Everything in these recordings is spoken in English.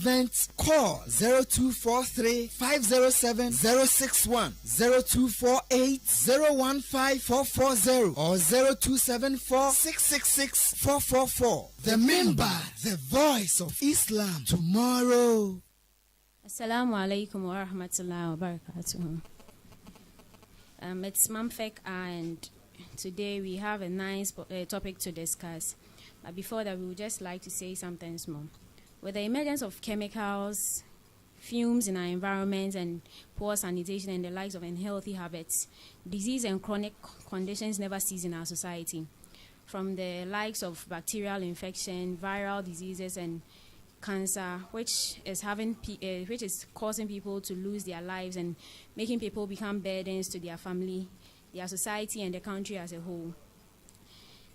events, call 0243 507 061, 0248 015 440, or 0274 666 444. The member, the voice of Islam tomorrow. Assalamu alaikum wa rahmatullahi wa barakatuh. It's Mamphec, and today we have a nice topic to discuss. But before that, we would just like to say something small. With the emergence of chemicals, fumes in our environment, and poor sanitation and the likes of unhealthy habits, disease and chronic conditions never cease in our society. From the likes of bacterial infection, viral diseases, and cancer, which is causing people to lose their lives and making people become burdens to their family, their society, and the country as a whole.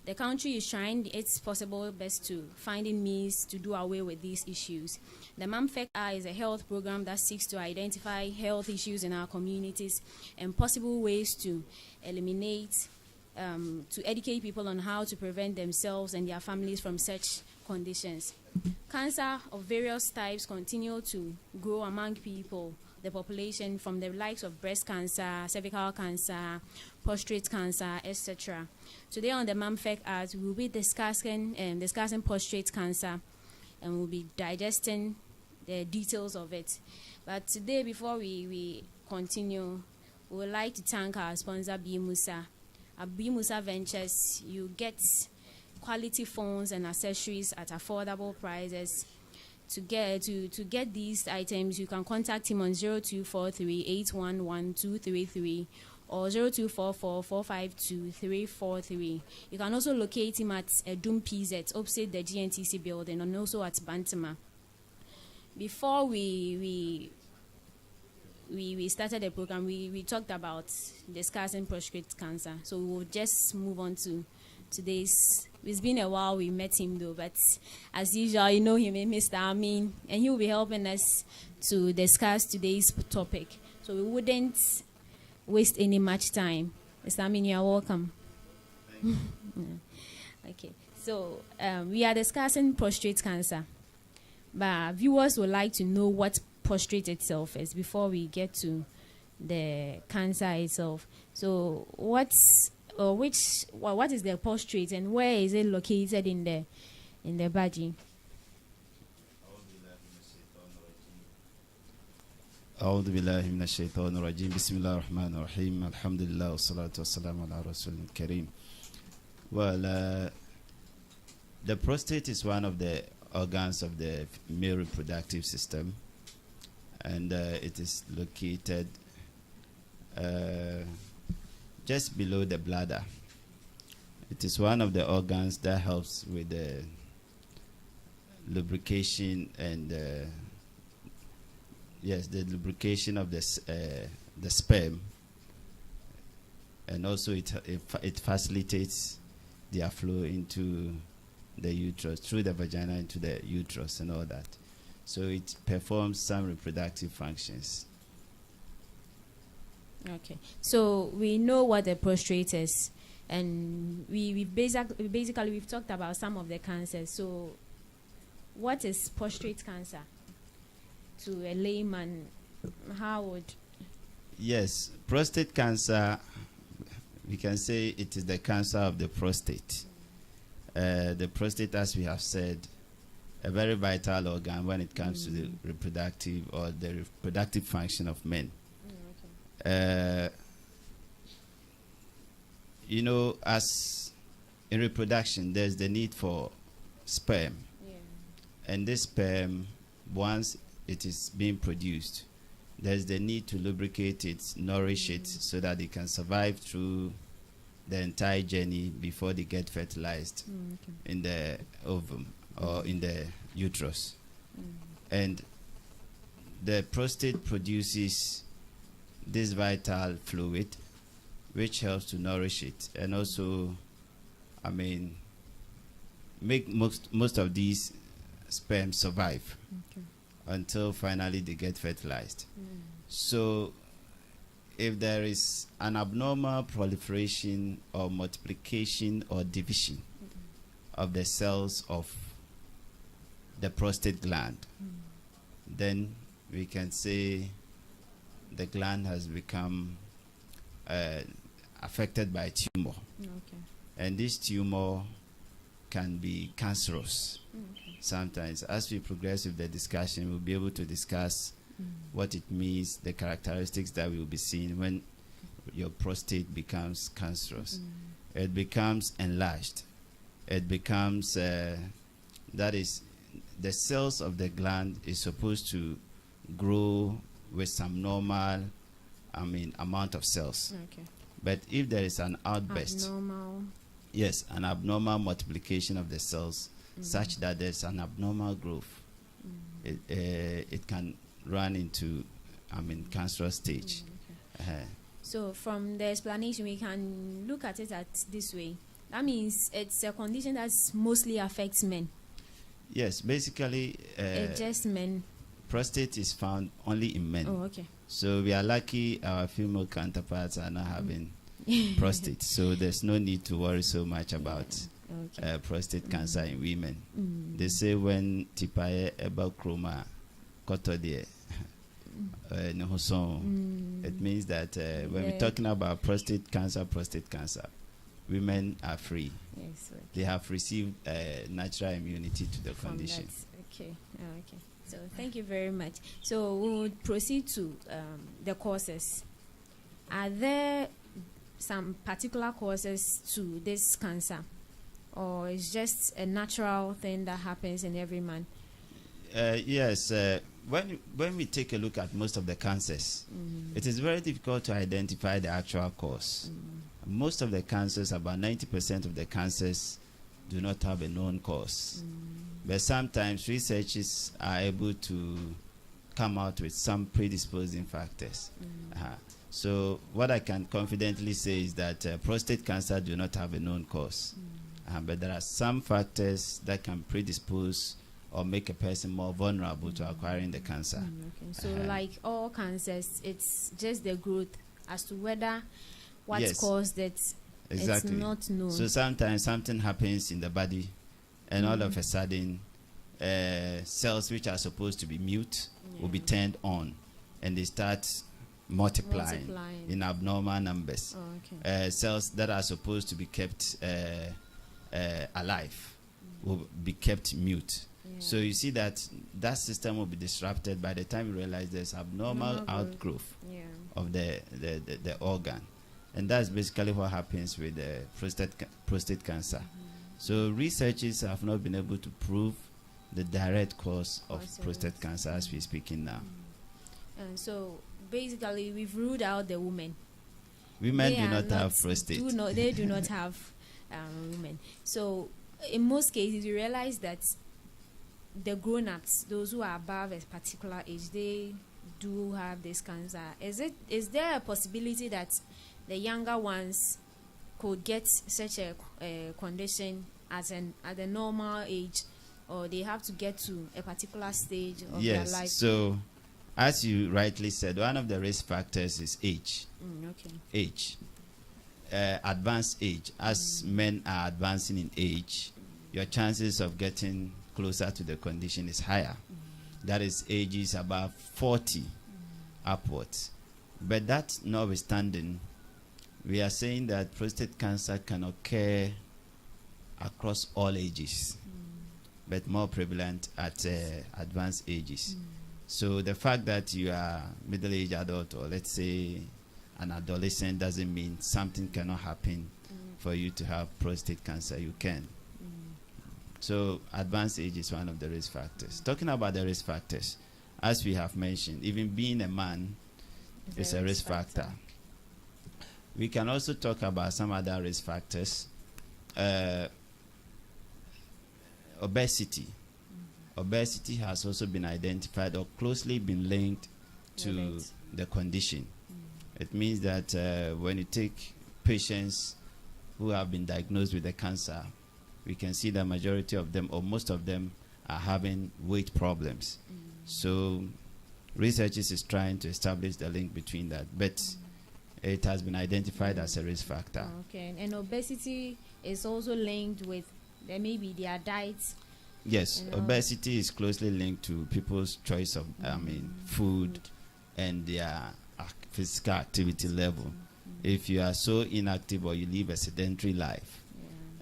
The country is trying its possible best to finding means to do away with these issues. The Mamphec is a health program that seeks to identify health issues in our communities and possible ways to eliminate, to educate people on how to prevent themselves and their families from such conditions. Cancer of various types continue to grow among people, the population, from the likes of breast cancer, cervical cancer, prostate cancer, etc. Today on the Mamphec we will be discussing prostate cancer, and we'll be digesting the details of it. But today, before we continue, we would like to thank our sponsor, B. Musa. At B. Musa Ventures, you get quality phones and accessories at affordable prices. To get these items, you can contact him on 0243 811 233 or 0244 452 343. You can also locate him at Doom PZ opposite the GNTC building, and also at Bantama. Before we started the program, we talked about discussing prostate cancer. So we will just move on to today's. It's been a while we met him though, but as usual, you know him, Mr. Amin, and he will be helping us to discuss today's topic. So we wouldn't waste any much time. Mr. Amin, you are welcome. Okay, so we are discussing prostate cancer, but viewers would like to know what prostate itself is before we get to the cancer itself. So what is the prostate and where is it located in the body? أعوذ بالله من الشيطان الرجيم بسم الله الرحمن الرحيم الحمد لله والصلاة والسلام على رسول الكريم. Well, the prostate is one of the organs of the male reproductive system, and it is located just below the bladder. It is one of the organs that helps with the lubrication and the lubrication of the sperm, and also it facilitates their flow into the uterus through the vagina into the uterus and all that. So it performs some reproductive functions. Okay, so we know what the prostate is, and we've talked about some of the cancers. So what is prostate cancer to a layman? How would? Yes, prostate cancer, we can say it is the cancer of the prostate. The prostate, as we have said, a very vital organ when it comes to the reproductive function of men. You know, as in reproduction, there's the need for sperm. And this sperm, once it is being produced, there's the need to lubricate it, nourish it, so that it can survive through the entire journey before they get fertilized in the ovum or in the uterus. And the prostate produces this vital fluid which helps to nourish it, and also, I mean, make most of these sperm survive until finally they get fertilized. So if there is an abnormal proliferation or multiplication or division of the cells of the prostate gland, then we can say the gland has become affected by tumor. Okay. And this tumor can be cancerous. Sometimes, as we progress with the discussion, we'll be able to discuss what it means, the characteristics that we will be seeing when your prostate becomes cancerous. It becomes enlarged. It becomes, that is, the cells of the gland is supposed to grow with some normal, amount of cells. Okay. But if there is an outburst, Abnormal. yes, an abnormal multiplication of the cells, such that there's an abnormal growth, it can run into, cancerous stage. Okay. So from the explanation, we can look at it at this way. That means it's a condition that mostly affects men. Yes, basically, It's just men. prostate is found only in men. Oh, okay. So we are lucky our female counterparts are not having prostate. So there's no need to worry so much about prostate cancer in women. They say when tipaye eba chroma kotodie it means that when we're talking about prostate cancer, women are free. Yes. Okay. They have received natural immunity to the From condition. that. Okay. Okay. So thank you very much. So we will proceed to the causes. Are there some particular causes to this cancer, or it's just a natural thing that happens in every man? Yes. When we take a look at most of the cancers, it is very difficult to identify the actual cause. Most of the cancers, about 90% of the cancers, do not have a known cause. But sometimes researchers are able to come out with some predisposing factors. So what I can confidently say is that prostate cancer do not have a known cause. But there are some factors that can predispose or make a person more vulnerable to acquiring the cancer. Okay. So like all cancers, it's just the growth as to whether what Yes. caused it. Exactly. It's not known. So sometimes something happens in the body, and all of a sudden, cells which are supposed to be mute will be turned on, and they start multiplying in abnormal numbers. Oh, okay. Cells that are supposed to be kept alive will be kept mute. So you see that system will be disrupted by the time you realize there's abnormal outgrowth of the organ. And that's basically what happens with the prostate cancer. So researchers have not been able to prove the direct cause of prostate cancer as we're speaking now. And so basically we've ruled out the women. Women do not have prostate. They do not have women. So in most cases, you realize that the grown-ups, those who are above a particular age, they do have this cancer. Is there a possibility that the younger ones could get such a condition at a normal age, or they have to get to a particular stage of their life? Yes. So, as you rightly said, one of the risk factors is age. Okay. Age. Advanced age. As men are advancing in age, your chances of getting closer to the condition is higher. That is ages above 40 upwards. But that notwithstanding, we are saying that prostate cancer can occur across all ages, but more prevalent at advanced ages. So the fact that you are middle-aged adult, or let's say an adolescent, doesn't mean something cannot happen for you to have prostate cancer. You can. So advanced age is one of the risk factors. Talking about the risk factors, as we have mentioned, even being a man is a risk factor. We can also talk about some other risk factors. Obesity. Obesity has also been identified or closely been linked to the condition. It means that when you take patients who have been diagnosed with the cancer, we can see the majority of them, or most of them, are having weight problems. So researchers is trying to establish the link between that, but it has been identified as a risk factor. Okay, and obesity is also linked with maybe their diets Yes, you know. obesity is closely linked to people's choice of, food and their physical activity level. If you are so inactive or you live a sedentary life,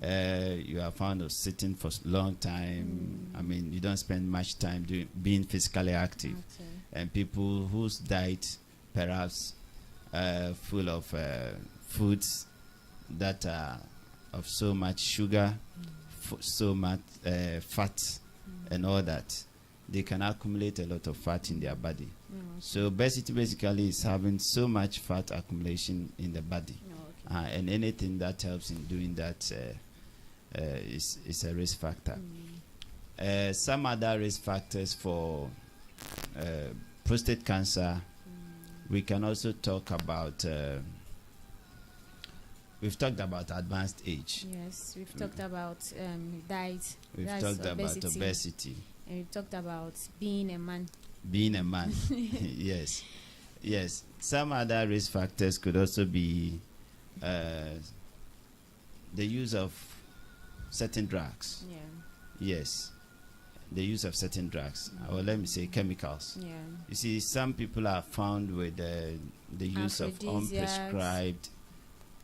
you are found of sitting for a long time. I mean, you don't spend much time being physically active. And people whose diet perhaps full of foods that are of so much sugar, so much fat, and all that, they can accumulate a lot of fat in their body. So obesity basically is having so much fat accumulation in the body. And anything that helps in doing that is a risk factor. Some other risk factors for prostate cancer, we can also talk about, we've talked about advanced age. Yes, we've talked about diet. We've talked about obesity. And we've talked about being a man. Being a man. Yes. Yes. Some other risk factors could also be the use of certain drugs. Yes. The use of certain drugs, or let me say chemicals. You see, some people are found with the use of unprescribed,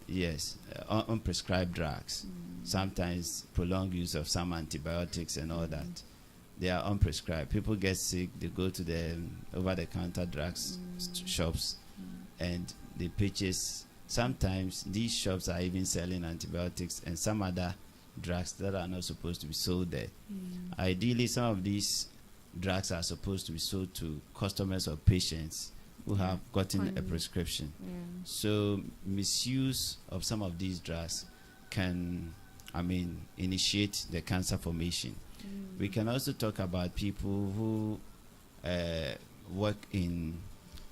unprescribed drugs. Sometimes prolonged use of some antibiotics and all that. They are unprescribed. People get sick, they go to the over-the-counter drugs shops and they purchase. Sometimes these shops are even selling antibiotics and some other drugs that are not supposed to be sold there. Ideally, some of these drugs are supposed to be sold to customers or patients who have gotten a prescription. So misuse of some of these drugs can, initiate the cancer formation. We can also talk about people who work in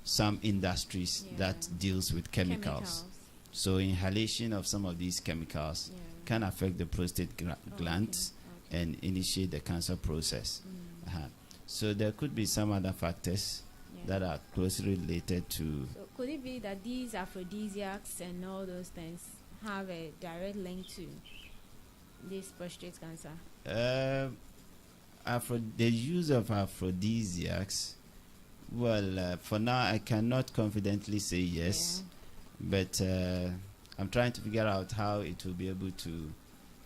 some industries that deals with chemicals. So inhalation of some of these chemicals can affect the prostate glands and initiate the cancer process. So there could be some other factors that are closely related to. So could it be that these aphrodisiacs and all those things have a direct link to this prostate cancer? The use of aphrodisiacs, well, for now I cannot confidently say yes, but I'm trying to figure out how it will be able to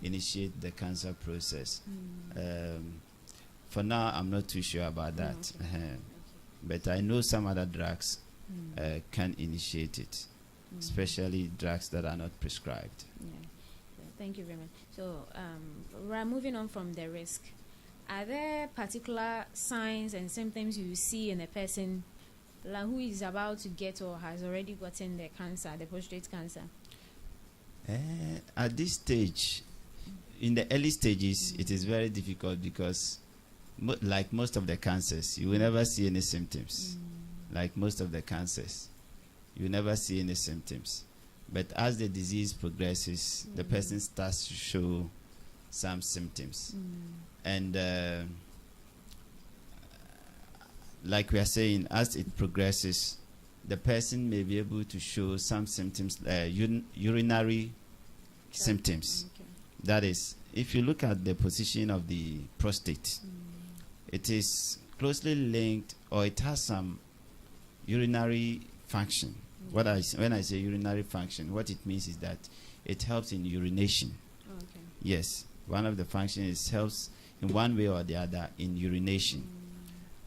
initiate the cancer process. For now, I'm not too sure about that. But I know some other drugs can initiate it, especially drugs that are not prescribed. Thank you very much. So we're moving on from the risk. Are there particular signs and symptoms you see in a person who is about to get or has already gotten the cancer, the prostate cancer? At this stage, in the early stages, it is very difficult because like most of the cancers, you will never see any symptoms. Like most of the cancers, you will never see any symptoms. But as the disease progresses, the person starts to show some symptoms. And like we are saying, as it progresses, the person may be able to show some symptoms, urinary symptoms. That is, if you look at the position of the prostate, it is closely linked, or it has some urinary function. When I say urinary function, what it means is that it helps in urination. Yes, one of the functions helps in one way or the other in urination.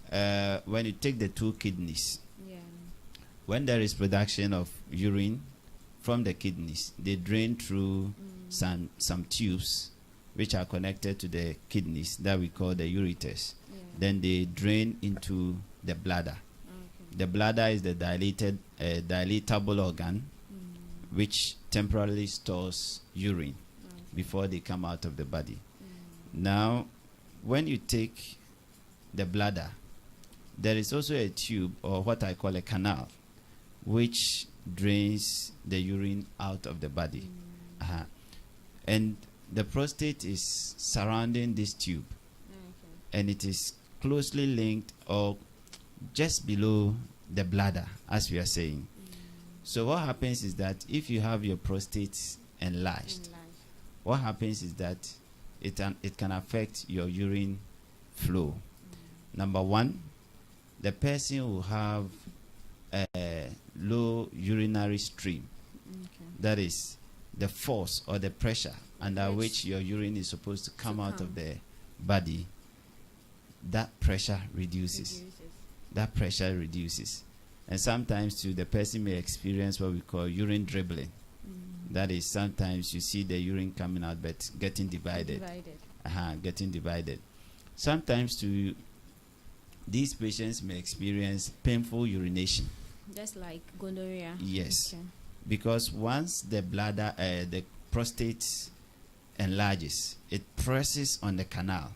When you take the two kidneys, when there is production of urine from the kidneys, they drain through some tubes which are connected to the kidneys that we call the ureters. Then they drain into the bladder. The bladder is the dilatable organ which temporarily stores urine before they come out of the body. Now, when you take the bladder, there is also a tube, or what I call a canal, which drains the urine out of the body. And the prostate is surrounding this tube, and it is closely linked or just below the bladder, as we are saying. So what happens is that if you have your prostate enlarged, what happens is that it can affect your urine flow. Number one, the person will have a low urinary stream. That is the force or the pressure under which your urine is supposed to come out of the body. That pressure reduces. That pressure reduces. And sometimes too, the person may experience what we call urine dribbling. That is, sometimes you see the urine coming out but getting divided. Getting divided. Sometimes too, these patients may experience painful urination. Just like gonorrhea. Yes. Okay. Because once the bladder, the prostate enlarges, it presses on the canal.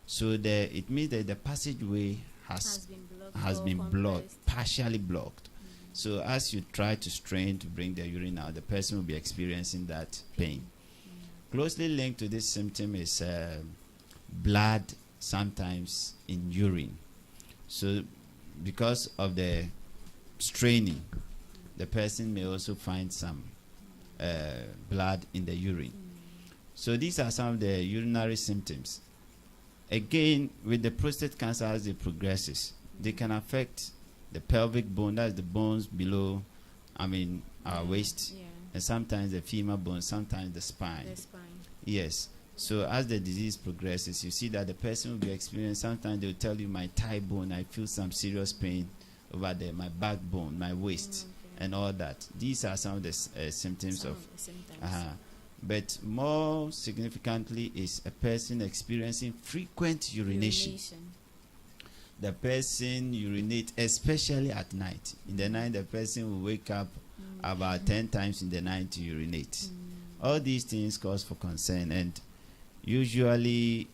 So it means that the passageway has been blocked, partially blocked. So as you try to strain to bring the urine out, the person will be experiencing that pain. Closely linked to this symptom is blood, sometimes in urine. So because of the straining, the person may also find some blood in the urine. So these are some of the urinary symptoms. Again, with the prostate cancer, as it progresses, they can affect the pelvic bone, that's the bones below, our waist, and sometimes the femur bone, sometimes the spine. Yes. So as the disease progresses, you see that the person will be experiencing, sometimes they will tell you, my thigh bone, I feel some serious pain over there, my backbone, my waist, and all that. These are some of the symptoms of. But more significantly is a person experiencing frequent urination. The person urinates, especially at night. In the night, the person will wake up about 10 times in the night to urinate. All these things cause for concern, and usually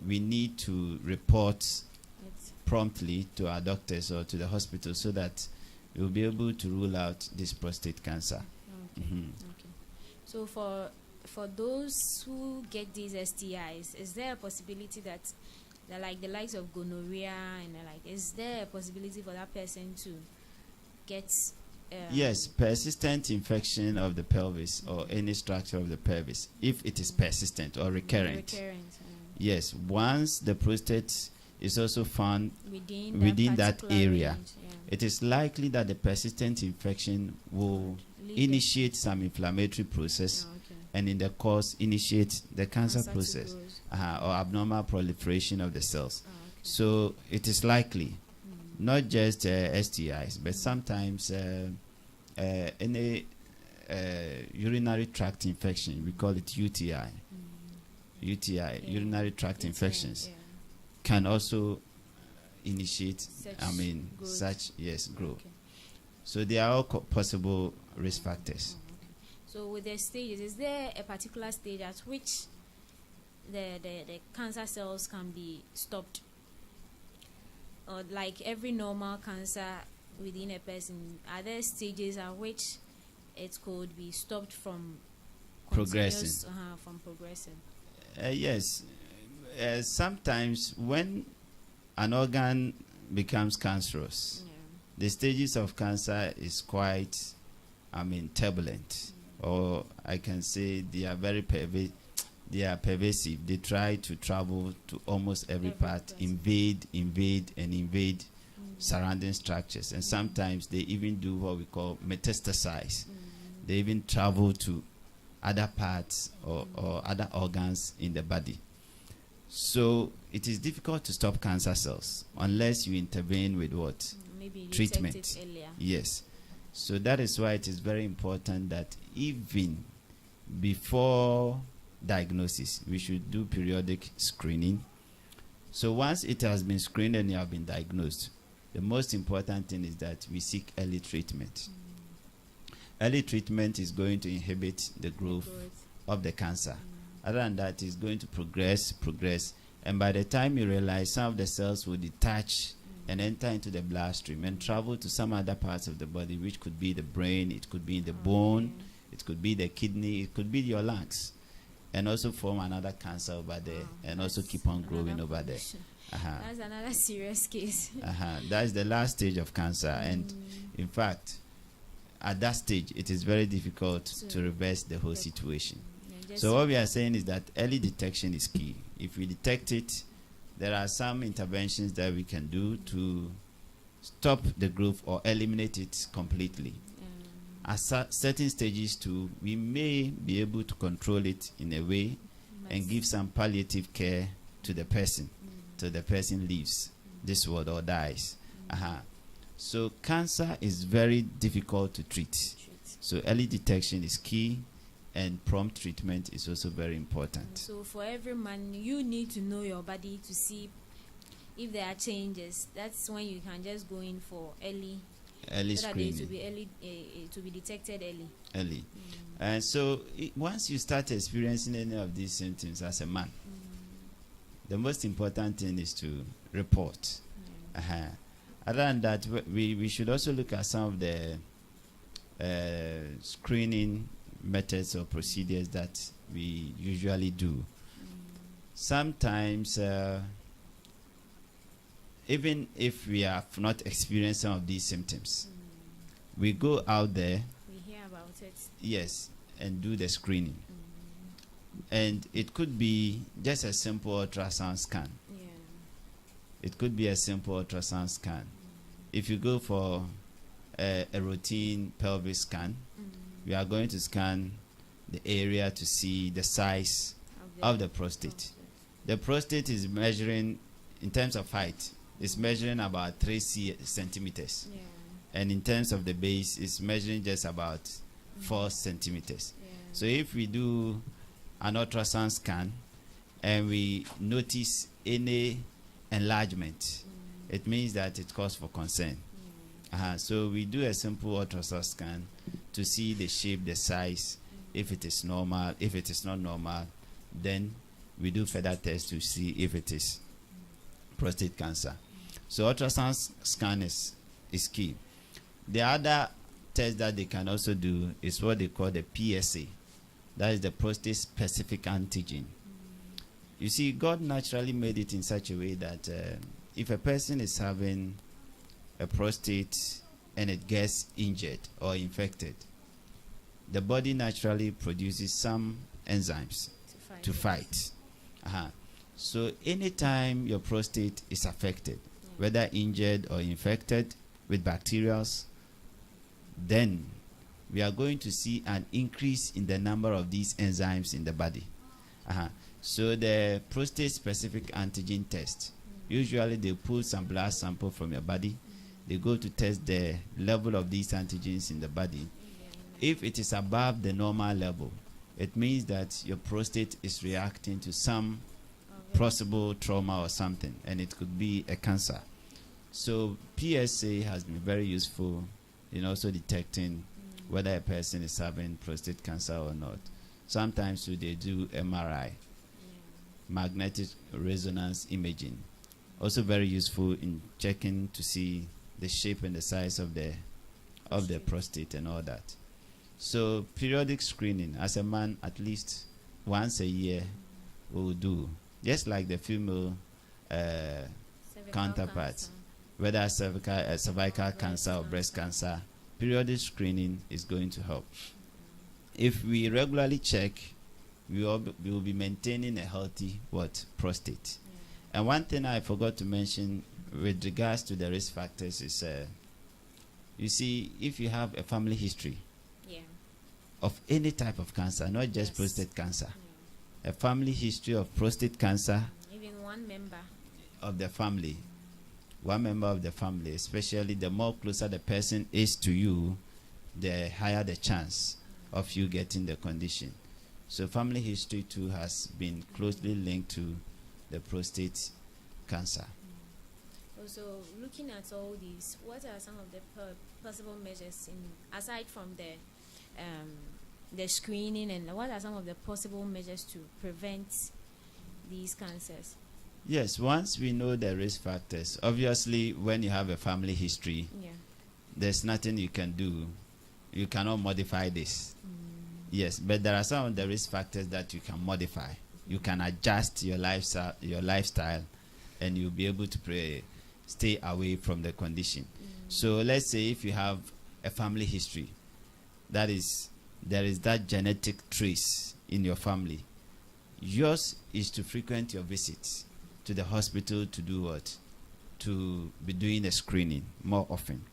we need to report promptly to our doctors or to the hospital so that we'll be able to rule out this prostate cancer. So for those who get these STIs, is there a possibility that like the likes of gonorrhea and is there a possibility for that person to get yes, persistent infection of the pelvis or any structure of the pelvis, if it is persistent or recurrent. Yes, once the prostate is also found within that area, it is likely that the persistent infection will initiate some inflammatory process, and in the course initiate the cancer process or abnormal proliferation of the cells. So it is likely, not just STIs, but sometimes any urinary tract infection, we call it UTI. Urinary tract infections, can also initiate, such growth. So they are all possible risk factors. So with the stages, is there a particular stage at which the cancer cells can be stopped? Or like every normal cancer within a person, are there stages at which it could be stopped from progressing? Yes. Sometimes when an organ becomes cancerous, the stages of cancer is quite, turbulent, or I can say they are very pervasive. They try to travel to almost every part, invade surrounding structures, and sometimes they even do what we call metastasize. They even travel to other parts or other organs in the body. So it is difficult to stop cancer cells unless you intervene with what? Maybe treatment. Yes. So that is why it is very important that even before diagnosis, we should do periodic screening. So once it has been screened and you have been diagnosed, the most important thing is that we seek early treatment. Early treatment is going to inhibit the growth of the cancer. Other than that, it's going to progress, and by the time you realize, some of the cells will detach and enter into the bloodstream and travel to some other parts of the body, which could be the brain, it could be in the bone, it could be the kidney, it could be your lungs, and also form another cancer over there, and also keep on growing over there. That's another serious case. That's the last stage of cancer, and in fact, at that stage, it is very difficult to reverse the whole situation. So what we are saying is that early detection is key. If we detect it, there are some interventions that we can do to stop the growth or eliminate it completely. At certain stages too, we may be able to control it in a way and give some palliative care to the person till the person leaves this world or dies. So cancer is very difficult to treat. So early detection is key, and prompt treatment is also very important. So for every man, you need to know your body to see if there are changes. That's when you can just go in for early screening. To be early, to be detected early. And so once you start experiencing any of these symptoms as a man, the most important thing is to report. Other than that, we should also look at some of the screening methods or procedures that we usually do. Sometimes, even if we have not experienced some of these symptoms, we go out there. We hear about it. Yes, and do the screening. And it could be just a simple ultrasound scan. It could be a simple ultrasound scan. If you go for a routine pelvic scan, we are going to scan the area to see the size of the prostate. The prostate is measuring, in terms of height, it's measuring about 3 centimeters. And in terms of the base, it's measuring just about 4 centimeters. So if we do an ultrasound scan and we notice any enlargement, it means that it calls for concern. So we do a simple ultrasound scan to see the shape, the size, if it is normal. If it is not normal, then we do further tests to see if it is prostate cancer. So ultrasound scan is key. The other test that they can also do is what they call the PSA. That is the prostate specific antigen. You see, God naturally made it in such a way that if a person is having a prostate and it gets injured or infected, the body naturally produces some enzymes to fight. So anytime your prostate is affected, whether injured or infected with bacteria, then we are going to see an increase in the number of these enzymes in the body. So the prostate specific antigen test, usually they pull some blood sample from your body. They go to test the level of these antigens in the body. If it is above the normal level, it means that your prostate is reacting to some possible trauma or something, and it could be a cancer. So PSA has been very useful in also detecting whether a person is having prostate cancer or not. Sometimes they do MRI, magnetic resonance imaging, also very useful in checking to see the shape and the size of the prostate and all that. So periodic screening as a man, at least once a year, will do, just like the female counterparts, whether cervical cancer or breast cancer. Periodic screening is going to help. If we regularly check, we will be maintaining a healthy prostate. And one thing I forgot to mention with regards to the risk factors is, you see, if you have a family history of any type of cancer, not just prostate cancer, a family history of prostate cancer, even one member of the family, especially the more closer the person is to you, the higher the chance of you getting the condition. So family history too has been closely linked to the prostate cancer. Also, looking at all these, what are some of the possible measures aside from the screening, and what are some of the possible measures to prevent these cancers? Yes, once we know the risk factors, obviously when you have a family history, there's nothing you can do. You cannot modify this. Yes, but there are some of the risk factors that you can modify. You can adjust your lifestyle, and you'll be able to stay away from the condition. So let's say if you have a family history, that is, there is that genetic trace in your family. Yours is to frequent your visits to the hospital to do what? To be doing a screening more often.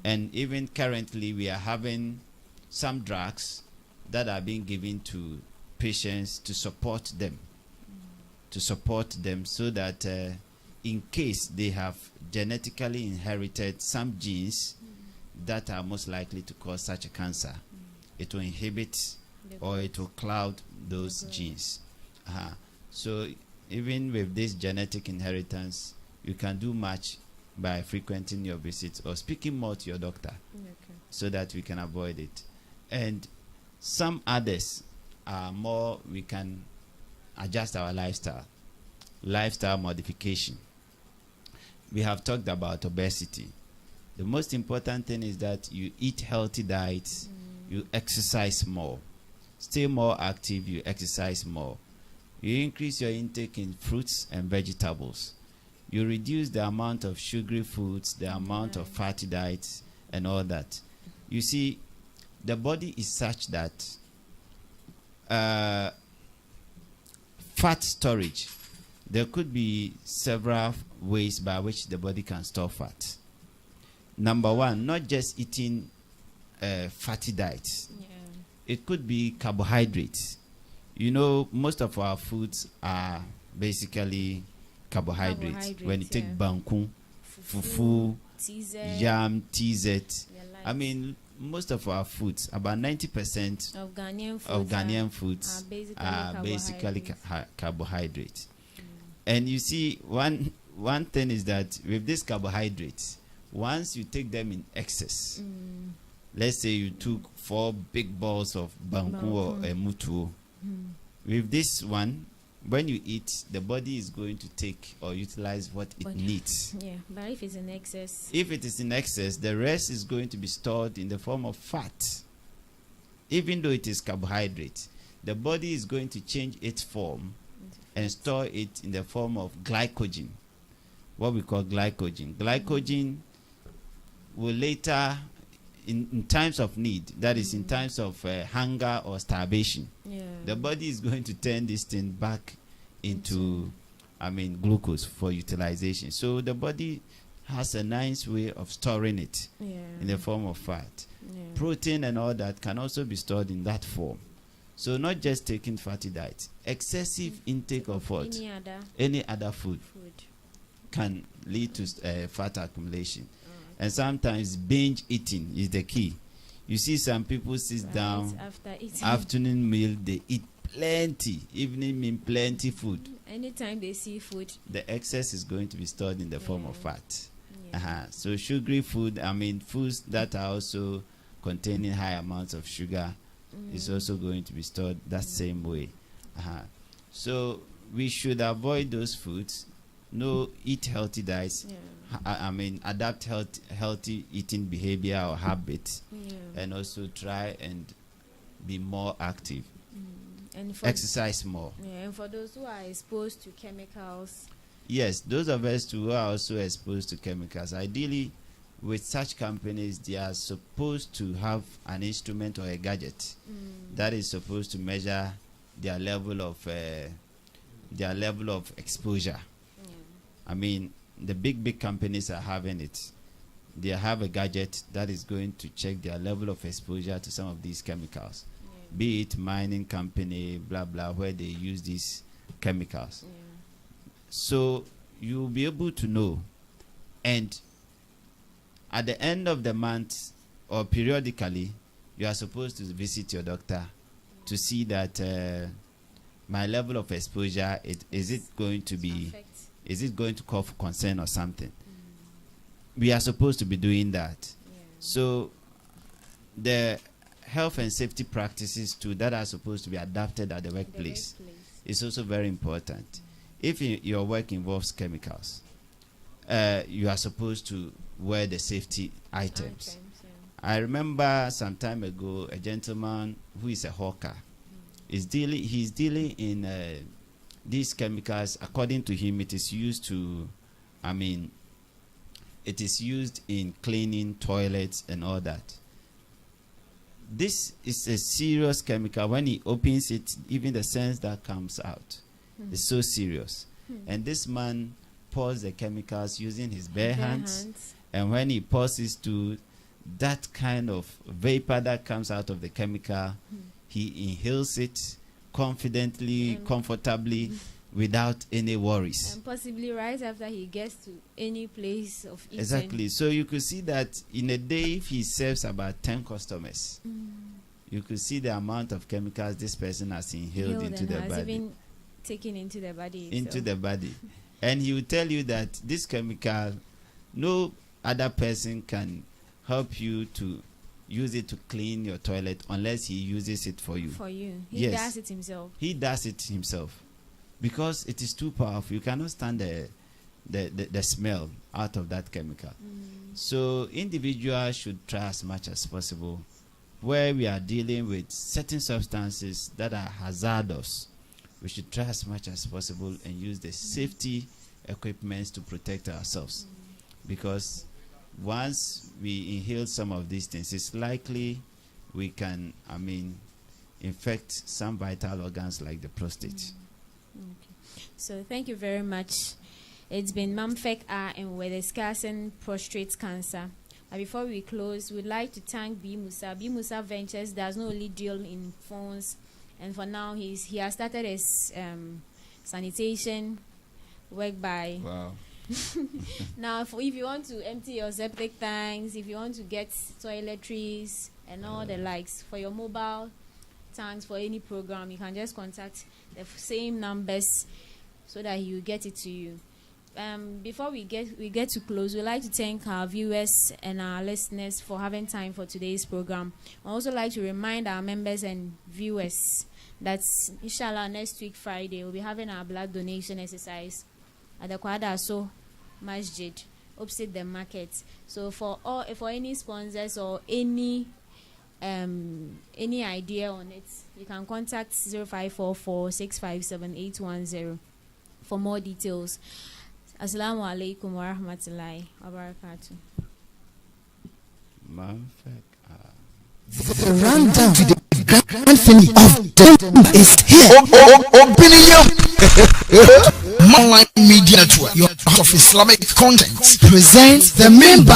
And even currently, we are having some drugs that are being given to patients to support them. To support them so that in case they have genetically inherited some genes that are most likely to cause such a cancer, it will inhibit or it will cloud those genes. So even with this genetic inheritance, you can do much by frequenting your visits or speaking more to your doctor, so that we can avoid it. And some others are more, we can adjust our lifestyle modification. We have talked about obesity. The most important thing is that you eat healthy diets, you exercise more, stay more active, you exercise more. You increase your intake in fruits and vegetables. You reduce the amount of sugary foods, the amount of fatty diets, and all that. You see, the body is such that fat storage, there could be several ways by which the body can store fat. Number one, not just eating fatty diets. It could be carbohydrates. You know, most of our foods are basically carbohydrates. When you take banku, fufu, yam, TZ, I mean, most of our foods, about 90% of Ghanaian foods are basically carbohydrates. And you see, one thing is that with these carbohydrates, once you take them in excess, let's say you took 4 big balls of banku or mutu, with this one, when you eat, the body is going to take or utilize what it needs. Yeah, but if it's in excess, the rest is going to be stored in the form of fat. Even though it is carbohydrate, the body is going to change its form and store it in the form of glycogen, what we call glycogen. Glycogen will later, in times of need, that is in times of hunger or starvation, the body is going to turn this thing back into, glucose for utilization. So the body has a nice way of storing it in the form of fat. Protein and all that can also be stored in that form. So not just taking fatty diets, excessive intake of what? Any other food can lead to fat accumulation. And sometimes binge eating is the key. You see some people sit down, afternoon meal, they eat plenty, evening meal, plenty food. Anytime they see food, the excess is going to be stored in the form of fat. So sugary food, foods that are also containing high amounts of sugar is also going to be stored that same way. So we should avoid those foods. No, eat healthy diets. Adapt healthy eating behavior or habits, and also try and be more active. And exercise more. And for those who are exposed to chemicals. Yes, those of us who are also exposed to chemicals, ideally with such companies, they are supposed to have an instrument or a gadget that is supposed to measure their level of exposure. The big companies are having it. They have a gadget that is going to check their level of exposure to some of these chemicals, be it mining company, blah blah, where they use these chemicals. So you'll be able to know, and at the end of the month or periodically, you are supposed to visit your doctor to see that my level of exposure, is it going to call for concern or something? We are supposed to be doing that. So the health and safety practices too that are supposed to be adapted at the workplace is also very important. If your work involves chemicals, you are supposed to wear the safety items. I remember some time ago a gentleman who is a hawker. He's dealing in these chemicals. According to him, it is used to, it is used in cleaning toilets and all that. this is a serious chemical. When he opens it, even the sense that comes out is so serious. And this man pours the chemicals using his bare hands. And when he pours it to that kind of vapor that comes out of the chemical, he inhales it confidently, comfortably, without any worries. And possibly right after he gets to any place of eating. Exactly. So you could see that in a day, if he serves about 10 customers, you could see the amount of chemicals this person has inhaled into the body. Even taken into the body. Into the body. And he will tell you that this chemical, no other person can help you to use it to clean your toilet unless he uses it for you. For you. He does it himself. He does it himself. Because it is too powerful. You cannot stand the smell out of that chemical. So individuals should try as much as possible where we are dealing with certain substances that are hazardous. We should try as much as possible and use the safety equipment to protect ourselves. Because once we inhale some of these things, it's likely we can, infect some vital organs like the prostate. Okay. So thank you very much. It's been Mamphec and we're discussing prostate cancer. But before we close, we'd like to thank B. Musa. B. Musa Ventures does not only deal in phones, and for now he has started his sanitation work by. Wow. Now, if you want to empty your septic tanks, if you want to get toiletries and all the likes for your mobile tanks for any program, you can just contact the same numbers so that he will get it to you. Before we get to close, we'd like to thank our viewers and our listeners for having time for today's program. I'd also like to remind our members and viewers that inshallah next week Friday we'll be having our blood donation exercise at the Kwadaso Masjid opposite the market. So for any sponsors or any idea on it, you can contact 0544-657-810 for more details. Assalamu alaikum wa rahmatullahi wa barakatuh. Mamphec. The rundown to the grand finale of the is here. Online Media Network, your house of Islamic content, presents the member.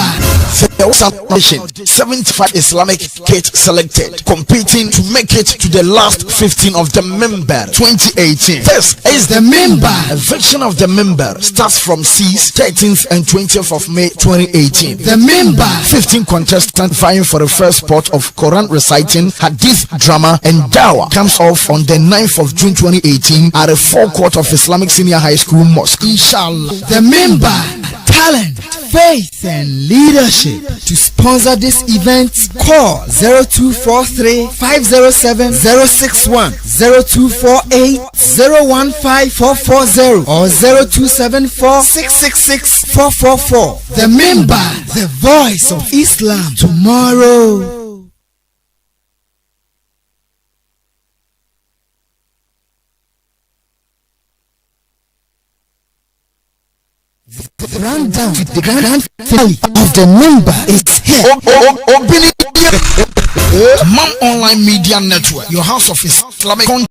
75 Islamic kits selected, competing to make it to the last 15 of the member 2018. This is the member. Eviction of the member starts from 6th, 13th, and 20th of May 2018. The member. 15 contestants vying for the first spot of Quran reciting, Hadith drama, and Dawah comes off on the 9th of June 2018 at a forecourt of Islamic Senior High School Mosque. Inshallah. The member. Talent, faith, and leadership. To sponsor this event, call 0243-507-061, 0248-015-440, or 0274-666-444. The member, the voice of Islam tomorrow. The rundown to the grand finale of the member is here. Online Media Network, your house of Islamic content.